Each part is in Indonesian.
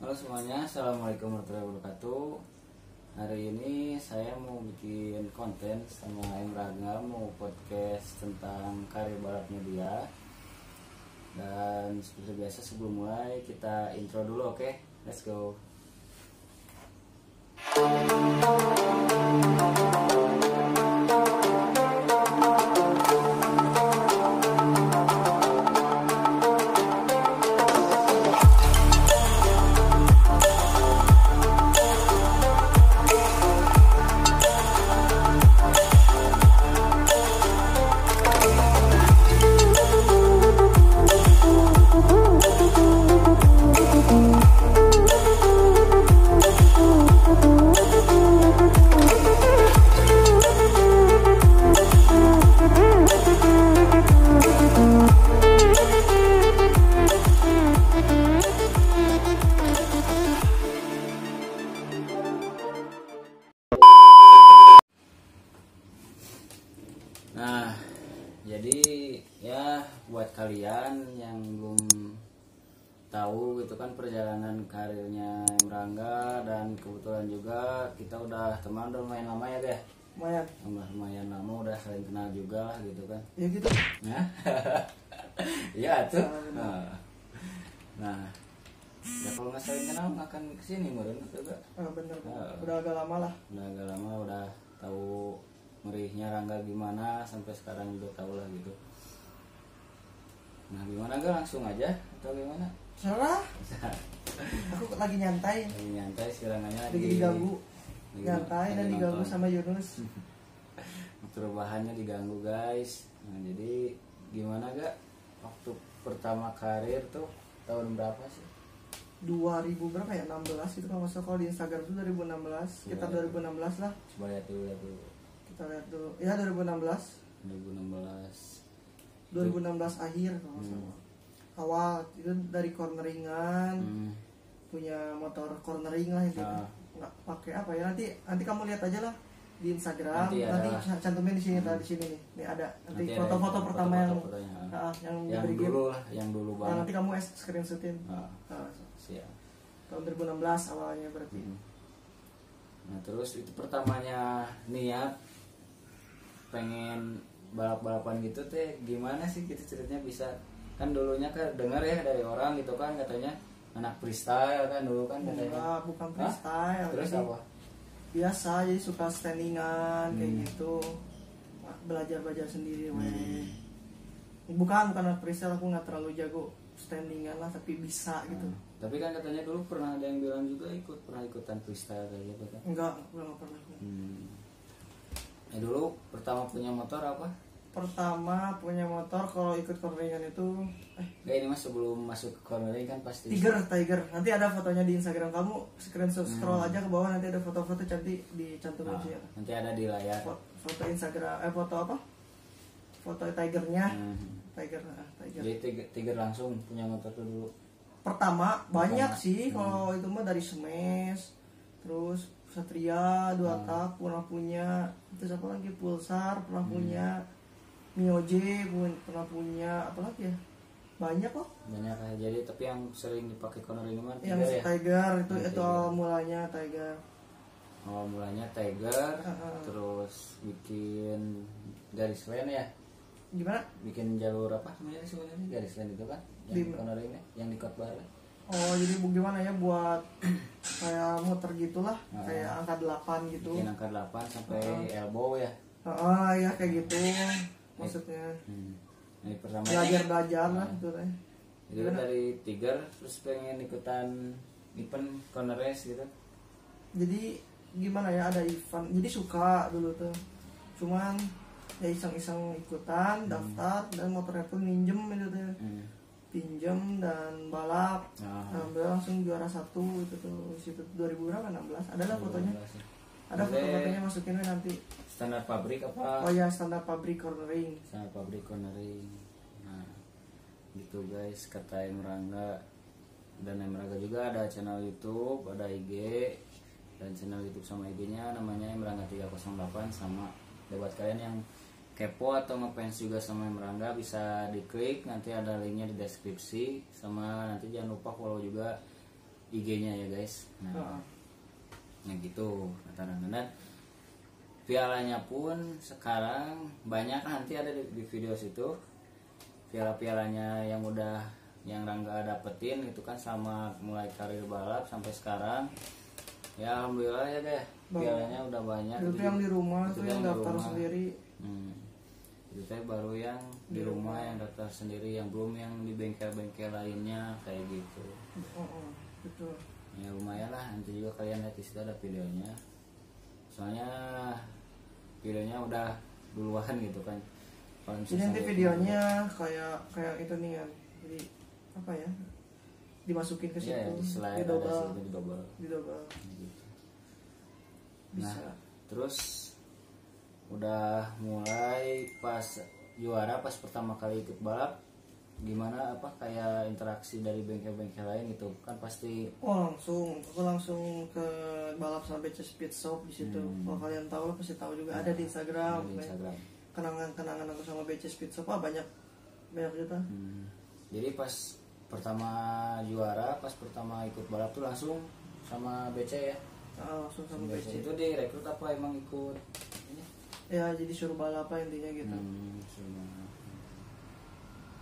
Halo semuanya, assalamualaikum warahmatullahi wabarakatuh. Hari ini saya mau bikin konten sama Emraga, mau podcast tentang karir balapnya dia. Dan seperti biasa sebelum mulai kita intro dulu, oke? Let's go. Nah, jadi ya buat kalian yang belum tahu gitu kan perjalanan karirnya Emrangga, dan kebetulan juga kita udah teman udah lumayan lama ya deh. Lumayan lama, udah saling kenal juga lah gitu kan. Ya gitu. Nah, iya tuh. Nah, ya kalau nggak saling kenal nggak akan kesini meren juga. Bener. Udah agak lama lah. Udah agak lama, udah tahu merihnya Rangga gimana, sampai sekarang juga tahu lah gitu. Nah gimana, gak langsung aja atau gimana? Salah. Aku lagi nyantai. Lagi nyantai si Rangganya lagi diganggu. Nyantai dan diganggu sama Yunus. Perubahannya diganggu guys. Nah jadi gimana gak waktu pertama karir tuh tahun berapa sih? 2000 berapa ya? 16 itu kalau masuk, kalau di Instagram tuh 2016, sekitar 2016 lah. Coba lihat dulu. Kita lihat dulu. Ya 2016 akhir kalau salah. Awal itu dari corneringan. Punya motor cornering lah itu. Nggak pakai apa ya, nanti kamu lihat aja lah di Instagram. Nanti cantumnya di sini, di sini nih. Nih ada nanti foto-foto pertama yang dulu lah, yang dulu banget. Nanti kamu screenshotin. Siap. Tahun 2016 awalnya berarti. Nah terus itu pertamanya niat pengen balap-balapan gitu teh gimana sih gitu ceritanya? Bisa kan dulunya kan dengar ya dari orang gitu kan, katanya anak freestyle kan dulu kan katanya. Enggak, bukan freestyle. Terus jadi apa? Biasa, jadi suka standingan kayak gitu. Belajar sendiri Bukan anak freestyle, aku nggak terlalu jago standingan lah, tapi bisa gitu. Tapi kan katanya dulu pernah ada yang bilang juga pernah ikutan freestyle kayak gitu kan? Enggak pernah. Dulu pertama punya motor apa? Pertama punya motor kalau ikut corneringan itu ini mas sebelum masuk ke cornering kan pasti Tiger. Nanti ada fotonya di Instagram kamu, scroll aja ke bawah, nanti ada foto-foto cantik dicantumin sih ya. Nanti ada di layar. Foto Instagram, foto apa? Foto Tigernya. Tiger. Jadi Tiger langsung punya motor tuh dulu. Pertama banyak sih, kalau itu mah dari Smash, terus Satria 2 tak pernah punya, terus apa lagi, Pulsar pernah punya, Mio J pernah punya, apa lagi ya, banyak kok. Banyak ya. Jadi tapi yang sering dipakai cornering mah yang Tiger ya. Tiger itu awal mulanya Tiger. Awal mulanya Tiger, terus bikin garis lane ya. Gimana? Bikin jalur apa namanya sebenarnya, garis lane itu kan? Yang di corneringnya, yang di cut bar. Oh jadi gimana ya, buat kayak muter gitulah, kayak angka 8 gitu. Bikin angka 8 sampai elbow ya. Ya kayak gitu maksudnya. Ini pertama Belajar lah gitu deh. Jadi dari Tiger terus pengen ikutan event corner race gitu. Jadi gimana ya, ada event, jadi suka dulu tuh, cuman ya iseng-iseng ikutan, daftar, dan motornya pun minjem gitu tuh. Pinjem dan balap, alhamdulillah langsung juara 1 itu tuh, situ 2000 berapa, 16, ada lah fotonya. Ada foto-fotonya, masukin nanti. Standar pabrik apa? Oh ya, standar pabrik cornering. Standar pabrik cornering. Nah, gitu guys, kata Emrangga. Dan Emrangga juga ada channel YouTube, ada IG, dan channel YouTube sama IG-nya namanya Emrangga 308. Sama buat kalian yang kepo atau ngefans juga sama Emrangga, bisa diklik, nanti ada linknya di deskripsi. Sama nanti jangan lupa follow juga IG-nya ya guys. Nah, Heeh. nah gitu dan pialanya pun sekarang banyak, nanti ada di video situ piala-pialanya yang Rangga dapetin itu kan sama mulai karir balap sampai sekarang. Ya alhamdulillah ya deh, pialanya udah banyak. Itu yang di rumah itu tuh yang di daftar rumah. sendiri. Itu teh baru yang di rumah yang daftar sendiri, yang belum yang di bengkel-bengkel lainnya kayak gitu. Betul. Ya lumayan lah, nanti juga kalian lihat di situ ada videonya. Soalnya videonya udah duluan gitu kan. Kalau Jadi nanti misalnya videonya kayak itu nih kan. Jadi apa ya? Dimasukin ke situ, ya, di slide ada situ didobel. gitu. Bisa. Nah, terus udah mulai pas juara, pas pertama kali ikut balap, gimana apa kayak interaksi dari bengkel-bengkel lain gitu kan pasti. Aku langsung ke balap sampai Speed Shop di situ. Kalau kalian tahu lah pasti tahu juga, ada di Instagram. Di Instagram. Kenangan aku sama BC Speed Shop banyak cerita. Jadi pas pertama juara, pas pertama ikut balap tuh langsung sama BC ya. Langsung sama BC. Itu direkrut apa emang ikut ini? Ya jadi suruh balap apa intinya gitu.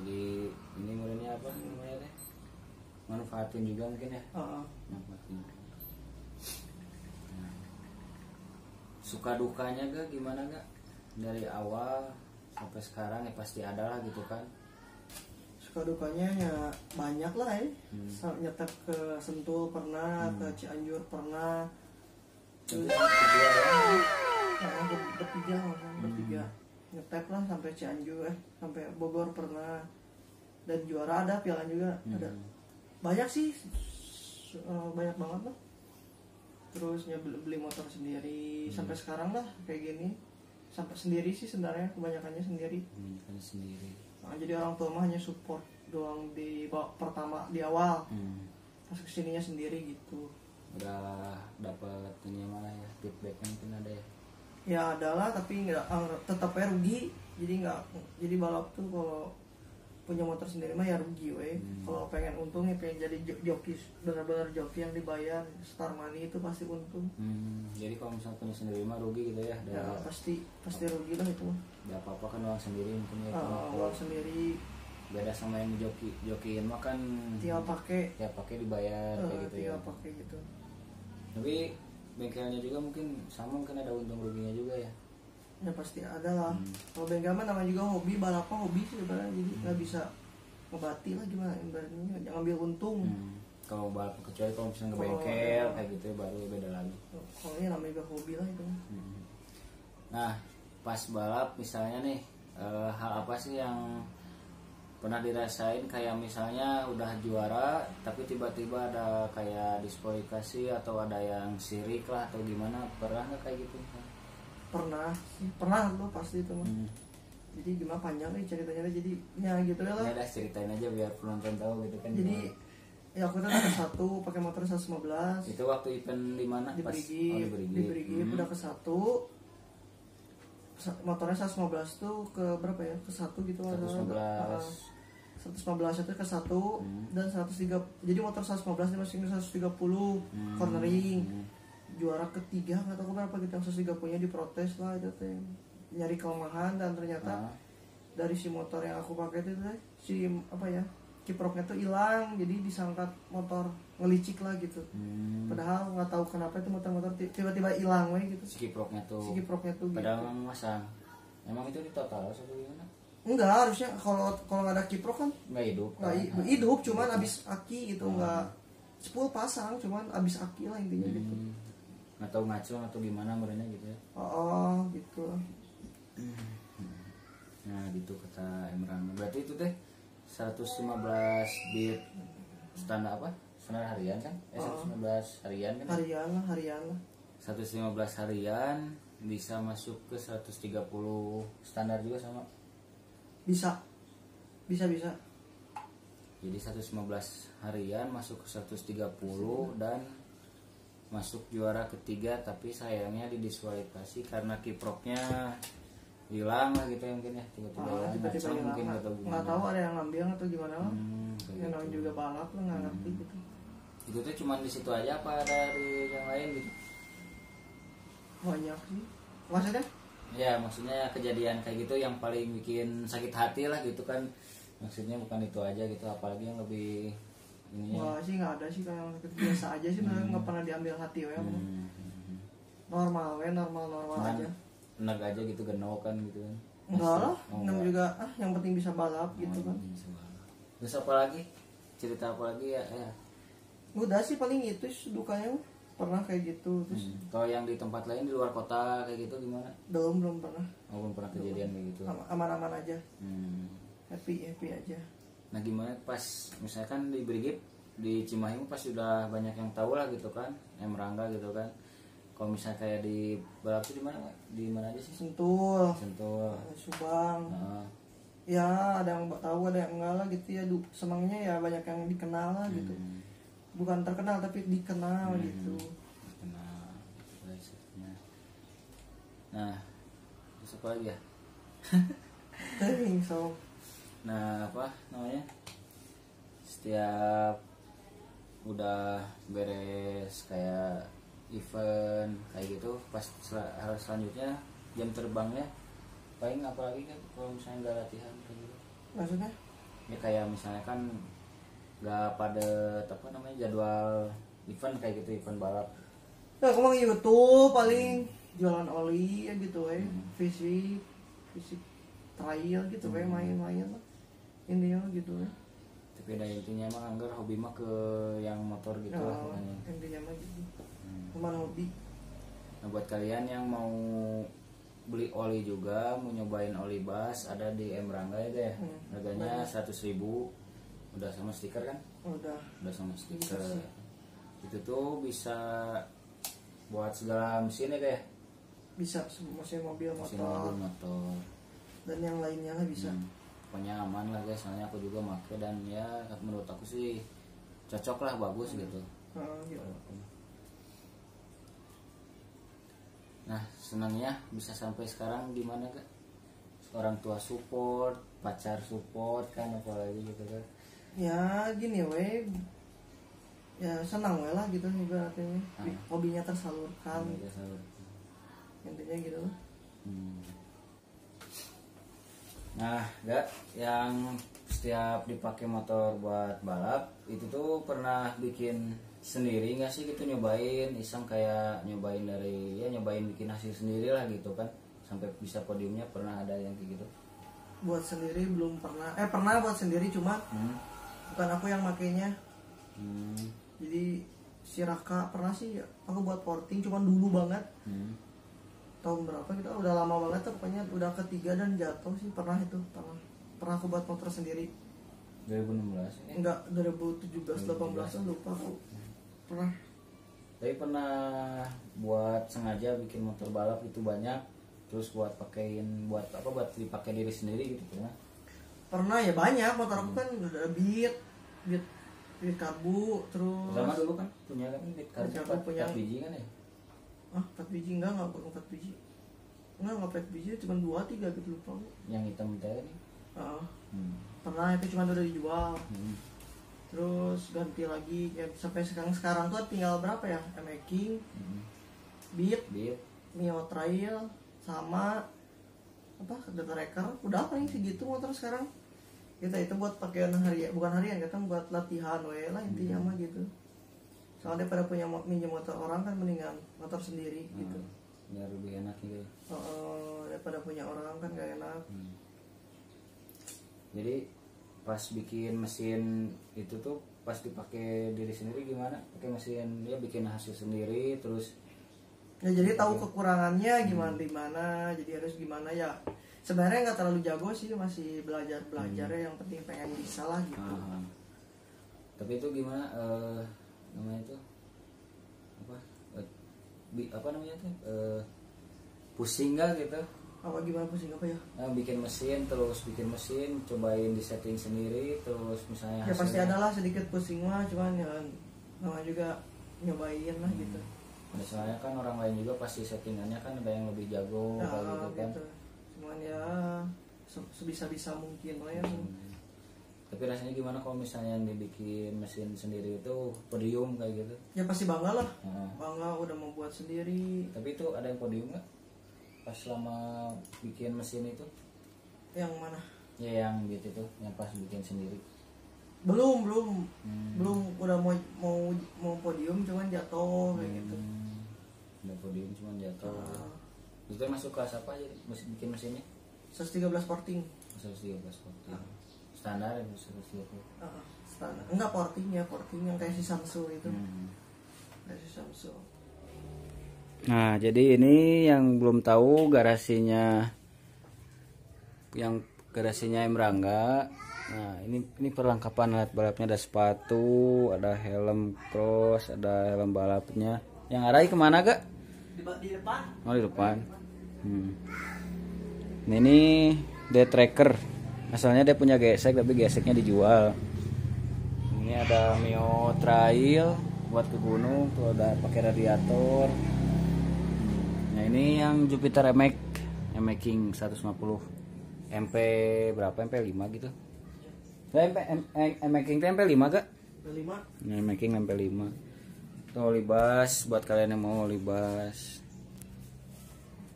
Jadi ini mulainya apa namanya deh? Manfaatin juga mungkin ya. Manfaatin. Nah, suka dukanya gak gimana gak dari awal sampai sekarang ya pasti ada lah gitu kan. Suka dukanya ya banyak lah ya. Nyetep ke Sentul pernah, ke Cianjur pernah. Terus bertiga nyetep lah sampai Cianjur sampai Bogor pernah, dan juara ada, piala juga ada. Banyak sih, banyak banget lah. Terusnya beli motor sendiri sampai sekarang lah kayak gini, sampai sendiri sih sebenarnya, kebanyakannya sendiri. Nah, jadi orang tua mah hanya support doang di pertama di awal, pas kesininya sendiri gitu. Udah dapat ini malah ya feedbacknya mungkin ada ya. Ya adalah, tapi nggak, tetap rugi. Jadi balap tuh kalau punya motor sendiri mah ya rugi weh. Kalau pengen untung ya pengen jadi joki, benar-benar joki yang dibayar star money itu pasti untung. Jadi kalau misalnya punya sendiri mah rugi gitu ya. Ya pasti rugi lah itu. Gak apa-apa kan uang sendiri mungkin ya. Uang sendiri. Beda sama yang jokiin mah kan Tinggal pakai dibayar kayak gitu ya. Tinggal pakai gitu. Tapi bengkelnya juga mungkin sama, mungkin ada untung ruginya juga ya. Ya pasti ada lah. Kalau bengkel mah namanya juga hobi, balapnya hobi sih sebenarnya, jadi nggak bisa ngebati lah gimana ibaratnya, jangan ambil untung. Kalau balap kecuali kalau misalnya ngebengkel kayak gitu ya, baru beda lagi. Kalau ini namanya juga hobi lah itu. Nah pas balap misalnya nih, hal apa sih yang pernah dirasain kayak misalnya udah juara tapi tiba-tiba ada kayak diskualifikasi atau ada yang sirik lah atau gimana, pernah nggak kayak gitu? Pernah lo pasti itu mah. Jadi gimana panjang nih ceritanya, jadi ya gitu ya lah. Ya udah ceritain aja biar penonton tahu gitu kan. Jadi ya aku tuh ke satu pakai motor 115. Itu waktu event di mana? Di Brigi. Udah ke satu. Motornya 115 tuh ke berapa ya? Ke satu gitu. 115 itu ke 1 dan 130. Jadi motor 115 dimasukin ke 130 cornering. Juara ketiga nggak tahu berapa gitu, yang 130 nya diprotes lah itu teh, nyari kelemahan, dan ternyata dari si motor yang aku pakai itu teh si apa ya, kiproknya tuh hilang, jadi disangka motor ngelicik lah gitu. Padahal nggak tahu kenapa itu motor tiba-tiba hilang weh gitu. Si kiproknya tuh padahal gitu. masang. Emang itu di total atau gimana? Enggak, harusnya kalau nggak ada kiprok kan nggak hidup, cuman habis aki gitu, nggak 10 pasang, cuman habis aki lah intinya gitu. Nggak tahu ngacung atau gimana merenya gitu ya. Gitu. Nah gitu kata Emran. Berarti itu teh 115 bit standar apa? Standar harian kan? 115 harian kan? Harian lah. 115 harian bisa masuk ke 130 standar juga sama. Bisa. Jadi 115 harian masuk ke 130 dan masuk juara ketiga, tapi sayangnya didiskualifikasi karena kiproknya hilang lah gitu ya, mungkin ya tiba-tiba hilang, nggak tahu ada yang ngambil atau gimana lah. Yang namanya juga balap lah, nggak ngerti gitu. Itu tuh cuma di situ aja apa ada di yang lain gitu? Banyak sih maksudnya. Ya maksudnya kejadian kayak gitu yang paling bikin sakit hati lah gitu kan, maksudnya bukan itu aja gitu, apalagi yang lebih ini. Wah sih nggak ada sih, kayak biasa aja sih, nggak pernah diambil hati ya. Normal we, normal Cuman aja. enak aja gitu, genok kan gitu kan. Enggak lah, Oh, yang enggak. juga yang penting bisa balap gitu kan. Terus apa lagi, cerita apa lagi ya, ya. Udah sih paling itu sih dukanya, pernah kayak gitu. Terus Kalau yang di tempat lain di luar kota kayak gitu gimana? belum pernah. Oh, belum pernah kejadian kayak gitu. Aman-aman aja, Hmm. happy aja. Nah gimana pas misalkan di Brigip di Cimahi pas sudah banyak yang tahu lah gitu kan, yang Rangga gitu kan. Kalau misalnya kayak di balap tuh di mana, Pak? Di mana aja sih? Sentul, Sentul. Subang. Nah, Ya ada yang tahu ada yang enggak lah gitu ya. Semangnya ya banyak yang dikenal lah gitu. Bukan terkenal tapi dikenal gitu. nah, gitu guys. Nah, terus apa lagi ya? So Nah, apa namanya? Setiap udah beres kayak event kayak gitu, pas harus selanjutnya jam terbangnya paling apa lagi kan kalau misalnya nggak latihan kayak gitu. maksudnya Ya kayak misalnya kan nggak pada apa namanya jadwal event kayak gitu, event balap. ya aku mau YouTube paling jualan oli ya gitu fisik trial gitu main-main lah intinya gitu ya. Tapi ada intinya mah anggar hobi mah ke yang motor gitu lah pokoknya. Intinya mah gitu cuman hobi. Nah buat kalian yang mau beli oli juga, mau nyobain oli bas, ada di M Rangga ya deh. Harganya 100.000, udah sama stiker kan? Udah Sama stiker. Itu tuh bisa buat segala mesin ya deh. bisa mesin mobil Mesin motor mobil, motor. dan yang lainnya lah bisa. Pokoknya aman lah guys, soalnya aku juga make dan ya menurut aku sih cocok lah, bagus gitu. Gitu. Nah senangnya bisa sampai sekarang gimana kak? Orang tua support, pacar support kan, apalagi gitu kan. Ya gini we, ya senang we lah gitu ibaratnya. Hobinya tersalurkan intinya gitu. Nah gak yang setiap dipakai motor buat balap itu tuh pernah bikin sendiri nggak sih gitu, nyobain iseng kayak nyobain dari ya nyobain bikin hasil sendiri lah gitu kan, sampai bisa podiumnya, pernah ada yang kayak gitu? Buat sendiri belum pernah, pernah buat sendiri cuma bukan aku yang makainya. Jadi si Raka pernah sih aku buat porting cuman dulu banget. Tahun berapa gitu, udah lama banget tuh pokoknya, udah ketiga dan jatuh sih. Pernah pernah aku buat motor sendiri 2016 enggak 2017 18 lupa aku. Pernah. Tapi pernah buat sengaja bikin motor balap itu banyak, terus buat pakein buat apa, buat dipakai diri sendiri gitu Pernah ya, banyak motor aku kan udah beat karbu terus. sama dulu kan punya kan kartu Punya 4 biji kan ya? 4 biji enggak 4 biji. Enggak 4 biji, cuma 2-3 gitu lupa aku. Yang hitam tadi. Pernah itu cuma udah dijual. Terus ganti lagi ya, sampai sekarang tuh tinggal berapa ya? Making, Beat, Mio Trail sama apa? The Tracker. Udah paling segitu motor sekarang. Kita itu buat pakaian harian, bukan harian, kita buat latihan we lah intinya mah gitu. Soalnya pada punya minjem motor orang kan mendingan motor sendiri gitu. Biar lebih enak gitu. Daripada punya orang kan gak enak. Jadi pas bikin mesin itu tuh pas dipakai diri sendiri gimana? Pakai mesin ya bikin hasil sendiri terus. Ya jadi tahu kekurangannya gimana, jadi harus gimana ya. Sebenarnya nggak terlalu jago sih, masih belajar ya, yang penting pengen bisa lah gitu. Tapi itu gimana namanya itu apa namanya tuh pusing nggak gitu? Apa gimana pusing apa ya? Nah, bikin mesin, cobain di setting sendiri, terus misalnya Ya pasti adalah sedikit pusing mah, cuman ya namanya juga nyobain lah gitu. Misalnya kan orang lain juga pasti settingannya kan ada yang lebih jago Ya, kayak gitu kan. Cuman ya sebisa-bisa mungkin lah ya. Tapi rasanya gimana kalau misalnya yang dibikin mesin sendiri itu podium kayak gitu? Ya pasti bangga lah. Nah, Bangga udah membuat sendiri. tapi itu ada yang podium nggak pas selama bikin mesin itu? Yang mana? Ya yang gitu tuh, yang pas bikin sendiri. Belum udah mau podium cuman jatuh kayak gitu. Udah podium cuman jatuh. Nah, Itu masuk kelas apa aja bikin mesinnya? 113 porting. 113 porting. Standar ya 130. Standar. Enggak porting yang kayak si Samsung itu. Kayak si Samsung. Nah, jadi ini yang belum tahu garasinya Emrangga. Nah, ini perlengkapan alat balapnya, ada sepatu, ada helm cross, ada helm balapnya. Yang arai kemana gak? Di depan. Oh, di depan. Nah, ini day tracker. Asalnya dia punya gesek tapi geseknya dijual. Ini ada Mio Trail buat ke gunung, tuh ada pakai radiator. Nah, ini yang Jupiter MX King 150 MP berapa, MP 5 gitu. MX King MP 5 gak? MP 5. Nah, MX King MP 5. Tuh libas buat kalian yang mau libas.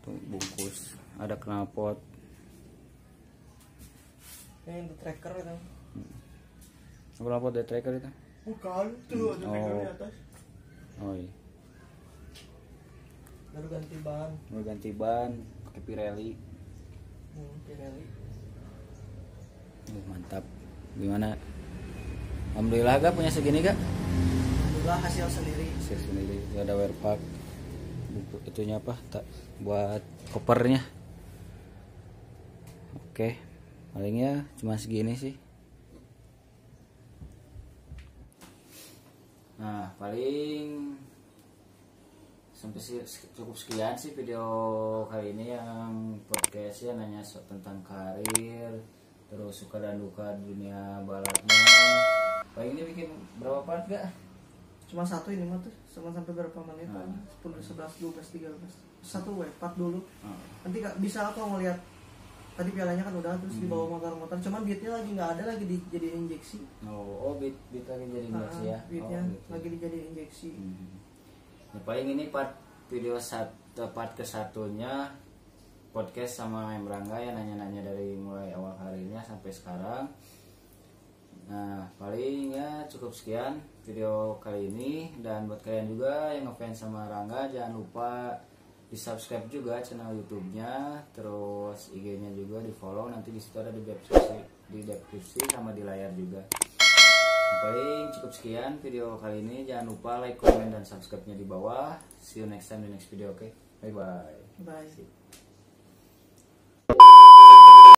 Tuh bungkus, ada knalpot. Yang di tracker itu. Knalpot dari tracker itu. Bukan, tuh ada tracker di atas. Oh iya. Baru ganti ban. Mau ganti ban pakai Pirelli. Pirelli. Mantap. Gimana? Alhamdulillah gak punya segini gak? Alhamdulillah hasil sendiri. Hasil sendiri. Gak ada wear pack. Buku itunya apa? Tak buat kopernya. Oke. Palingnya cuma segini sih. Nah, paling sampai cukup sekian sih video kali ini yang podcastnya nanya tentang karir, terus suka dan duka dunia balapnya. Paling ini bikin berapa part gak? Cuma satu ini mah tuh, cuma sampai berapa menit aja. 10, 11, 12, 13. Satu part dulu. Nanti bisa aku ngeliat tadi pialanya kan udah terus dibawa motor-motor, cuman beatnya lagi nggak ada, lagi dijadiin injeksi. Beat lagi jadi injeksi ya. Beatnya gitu. lagi dijadiin injeksi. Nah, paling ini part ke-1-nya podcast sama Emrangga ya, nanya-nanya dari mulai awal karirnya sampai sekarang. Nah, paling ya cukup sekian video kali ini, dan buat kalian juga yang ngefans sama Rangga jangan lupa di subscribe juga channel YouTube-nya, terus IG-nya juga di follow, nanti di situ ada di deskripsi sama di layar juga. Paling cukup sekian video kali ini, jangan lupa like, comment, dan subscribe-nya di bawah. See you next time di next video, oke? Bye bye. Bye.